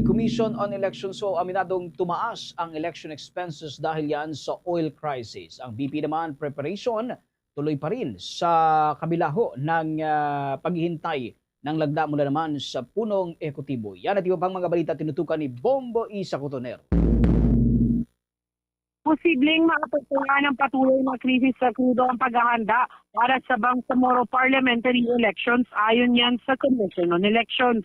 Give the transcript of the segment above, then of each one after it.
Commission on Elections. So aminadong tumaas ang election expenses dahil yan sa oil crisis. Ang BP naman preparation tuloy pa rin sa kabila ho ng paghihintay ng lagda mula naman sa punong ekotibo. Yan at iba pang mga balita tinutukan ni Bombo Isa Cotoner. Posibleng maapektuhan ng patuloy na krisis sa krudo ang paghahanda para sa Bangsamoro parliamentary elections ayon yan sa Commission on Elections.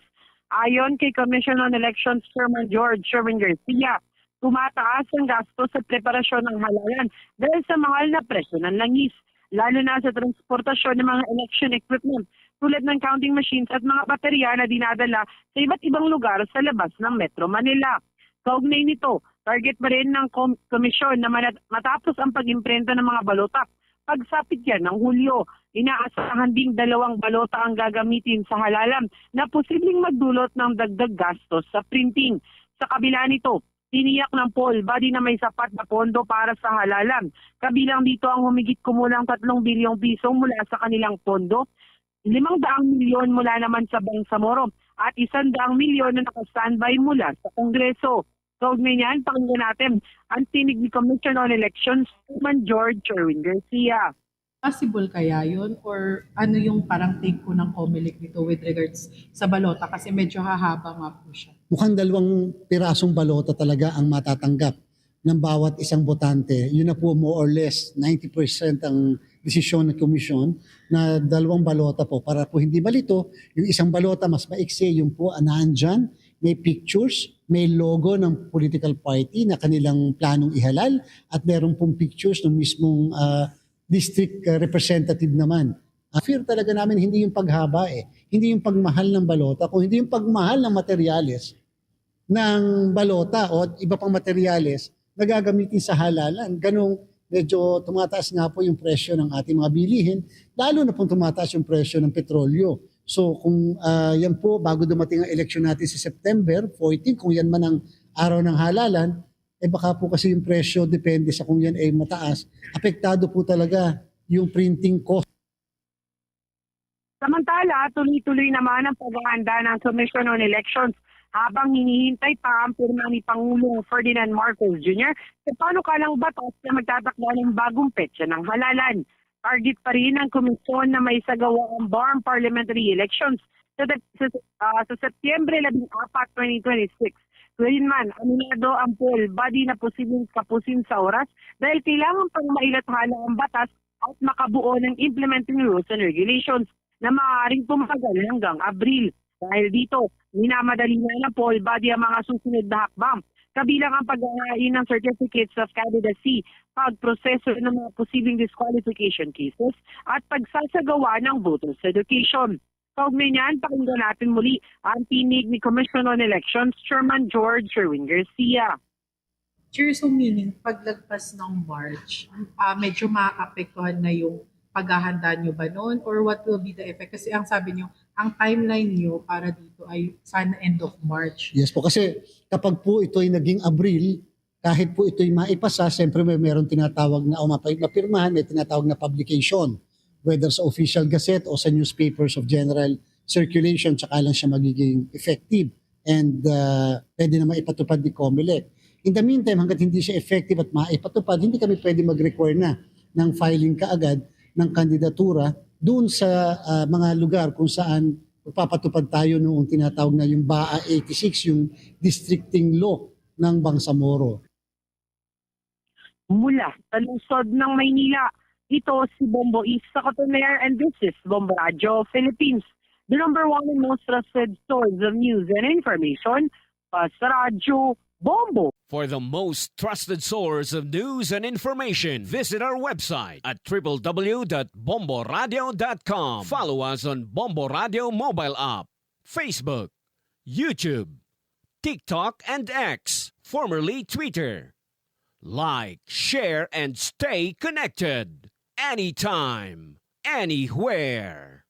Ayon kay Commission on Elections Chairman George Sherwin Garcia, tumataas ang gasto sa preparasyon ng halalan dahil sa mahal na presyo ng langis, lalo na sa transportasyon ng mga election equipment tulad ng counting machines at mga baterya na dinadala sa iba't ibang lugar sa labas ng Metro Manila. Kaugnay nito, target pa rin ng komisyon na matapos ang pag-imprenta ng mga balota. Pagsapit yan ng Hulyo, inaasahan ding 2 balota ang gagamitin sa halalan na posibleng magdulot ng dagdag gastos sa printing. Sa kabila nito, tiniyak ng poll body na may sapat na pondo para sa halalan. Kabilang dito ang humigit kumulang 3 bilyong piso mula sa kanilang pondo, 500 milyon mula naman sa Bangsamoro at 100 milyon na naka-standby mula sa Kongreso. Kaugnay niyan, pakinggan natin ang tinig ni Commission on Elections, Chairman George Sherwin Garcia. Possible kaya yun? Or ano yung parang take ko ng COMELEC dito with regards sa balota? Kasi medyo hahaba nga po siya. Mukhang 2 pirasong balota talaga ang matatanggap ng bawat isang botante. Yun na po more or less 90% ang desisyon ng komisyon na 2 balota po para po hindi malito. Yung isang balota mas maiksi, yung po nandyan, may pictures, may logo ng political party na kanilang planong ihalal at meron pong pictures ng mismong district representative naman. Fear talaga namin hindi yung paghaba hindi yung pagmahal ng balota, kung hindi yung pagmahal ng materyales ng balota o iba pang materyales na gagamitin sa halalan. Ganong medyo tumataas nga po yung presyo ng ating mga bilihin, lalo na pong tumataas yung presyo ng petrolyo. So kung yan po, bago dumating ang eleksyon natin sa September 14, kung yan man ang araw ng halalan, baka po kasi yung presyo, depende sa kung yan ay mataas, apektado po talaga yung printing cost. Samantala, tuloy-tuloy naman ang paghahanda ng Commission on Elections habang hinihintay pa ang pirma ni Pangulong Ferdinand Marcos Jr. sa panukalang batas na magtatakda ng bagong petsa ng halalan. Target pa rin ang komisyon na may sagawang BARM parliamentary elections sa Setyembre 14, 2026. Gayunman, aminado ang poll body na posibleng kapusin sa oras dahil kailangan pang mailathala ang batas at makabuo ng implementing rules and regulations na maaaring tumagal hanggang Abril. Dahil dito, minamadali na ng poll body ang mga susunod na hakbang. Kabilang ang pag-ahain ng certificates of candidacy, pagproseso ng mga posibleng disqualification cases, at pagsasagawa ng voters education. Kaugnay niyan, pakinggan natin muli ang tinig ni Commission on Elections, Chairman George Sherwin Garcia. Chair, so meaning, paglagpas ng March, medyo maapektuhan na yung paghahanda nyo ba noon? Or what will be the effect? Kasi ang sabi nyo, ang timeline nyo para dito ay sana end of March. Yes po, kasi kapag po ito ay naging Abril, kahit po ito ay maipasa, siyempre meron tinatawag na, o mapirmahan, may tinatawag na publication, whether sa official gazette o sa newspapers of general circulation, tsaka lang siya magiging effective and pwede na maipatupad ni COMELEC. In the meantime, hanggat hindi siya effective at maipatupad, hindi kami pwede mag-require na ng filing kaagad ng kandidatura doon sa mga lugar kung saan papatupad tayo noong tinatawag na yung BAA 86, yung districting law ng Bangsamoro. Mula sa lungsod ng Maynila, ito si Bombo Isa Cotoner and this is Bombo Radio Philippines, the #1 and most trusted source of news and information, sa Radyo Bombo. For the most trusted source of news and information, visit our website at www.bomboradio.com. Follow us on Bombo Radio mobile app, Facebook, YouTube, TikTok, and X, formerly Twitter. Like, share, and stay connected. Anytime, anywhere.